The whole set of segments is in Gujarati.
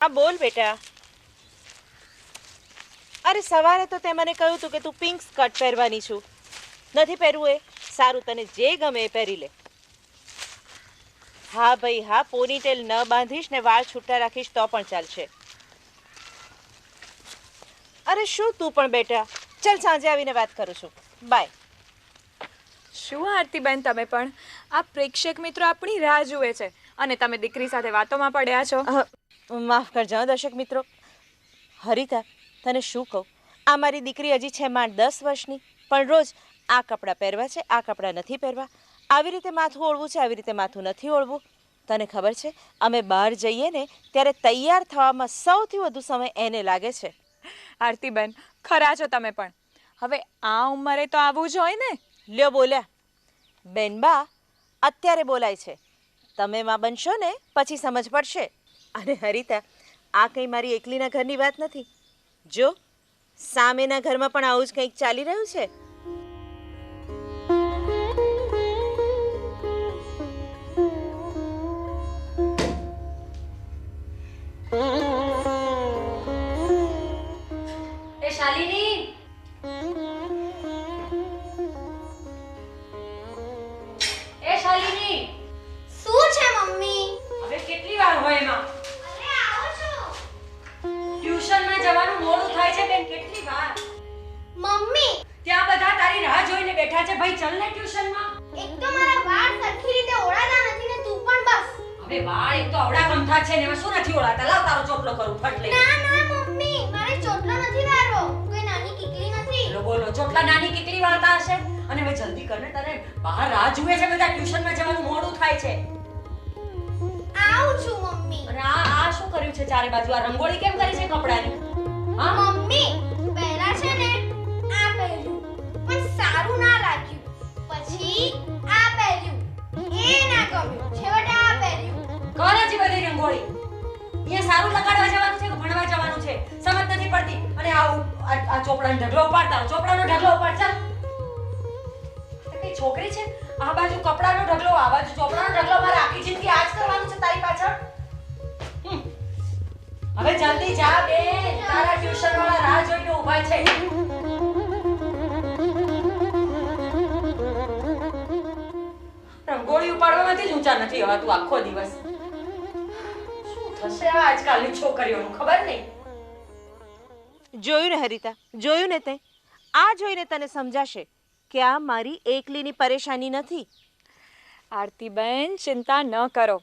હા બોલ બેટા. અરે સવારે તો તે મને કહ્યું તું કે તું પિંક સ્કર્ટ પહેરવાની છું. નથી પહેરવું એ સારું, તને જે ગમે એ પહેરી લે. હા ભાઈ હા, પોનીટેલ ન બાંધીશ ને વાળ છૂટા રાખીશ તો પણ ચાલશે. અરે શું તું પણ બેટા, ચાલ સાંજે આવીને વાત કરું છું. બાય. શું આરતીબેન, તમે પણ આ પ્રેક્ષક મિત્રો આપણી રાહ જુએ છે અને તમે દીકરી સાથે વાતોમાં પડ્યા છો. માફ કરજો દર્શક મિત્રો. હરિતા, તને શું કહું, આ મારી દીકરી હજી છે માંડ 10 વર્ષની, પણ રોજ આ કપડાં પહેરવા છે, આ કપડાં નથી પહેરવા, આવી રીતે માથું ઓળવું છે, આવી રીતે માથું નથી ઓળવું. તને ખબર છે, અમે બહાર જઈએ ને ત્યારે તૈયાર થવામાં સૌથી વધુ સમય એને લાગે છે. આરતીબેન, ખરા છો તમે પણ. હવે આ ઉંમરે તો આવવું જ હોય ને. લ્યો બોલ્યા. બેનબા અત્યારે બોલાય છે, તમે માં બનશો ને પછી સમજ પડશે. અને હરિતા, આ કંઈ મારી એકલીના ઘરની વાત નથી. જો સામેના ઘરમાં પણ આવું જ કંઈક ચાલી રહ્યું છે. એ શાલિની, એ શાલિની, શું છે મમ્મી? હવે કેટલી વાર હોય એમાં? અરે આવો છો. ટ્યુશનમાં જવાનું મોડું થાય છે બેન, કેટલી વાર? મમ્મી, ત્યાં બધા તારી રાહ જોઈને બેઠા છે. ભાઈ ચાલ ને ટ્યુશનમાં. એક તો મારા વાળ સરખી રીતે ઓળાતા નથી ને તું પણ બસ. હવે વાળ એક તો આવડા ગમથા છે ને એમાં શું નથી ઓળાતા? લાવ તારો ચોટલો કરું ફટ લઈ. ના ના મમ્મી, મારે ચોટલો નથી વાળવો. કોઈ નાની કીકલી નથી. બોલો બોલો, ચોટલા નાની કીકલી વાળતા હશે. અને હવે જલ્દી કર ને, તને બહાર રાહ જુએ છે બધા, ટ્યુશનમાં જવાનું મોડું થાય છે. આવું છું મમ્મી. અને આ શું કર્યું છે ચારે બાજુ? આ રંગોળી કેમ કરી છે કપડાની? હા મમ્મી, પહેલા છે ને આ પહેર્યું, પણ સારું ના લાગ્યું. પછી આ પહેર્યું, એ ના ગમ્યું. છેવટે આ પહેર્યું. કર હજી બધી રંગોળી. અહીંયા સારું લગાડવા જવાનું છે કે ભણવા જવાનું છે? સમજ નથી પડતી. અને આ ચોપડાનો ઢગલો ઉપાડતા, ચોપડાનો ઢગલો ઉપાડ ચાલ. કઈ છોકરી છે? આ બાજુ કપડાનો ઢગલો, આ બાજુ ચોપડાનો ઢગલો. મારે આખી જિંદગી આ જ કરવાનું છે તારી પાછળ? હવે જલ્દી જા બેન, તારા ટ્યુશન વાળા રાહ જોઈને ઊભા છે. રંગોળી ઉપાડવામાંથી જ ઊંચા નથી હવાતું આખો દિવસ. શું થશે આ આજકાલની છોકરીઓનું ખબર નહીં. જોયું ને હરિતા, જોયું ને તે? આ જોઈને તને સમજાશે કે આ મારી એકલીની પરેશાની નથી. આરતીબેન, ચિંતા ન કરો.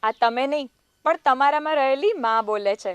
આ તમે નહીં પણ તમારામાં રહેલી માં બોલે છે.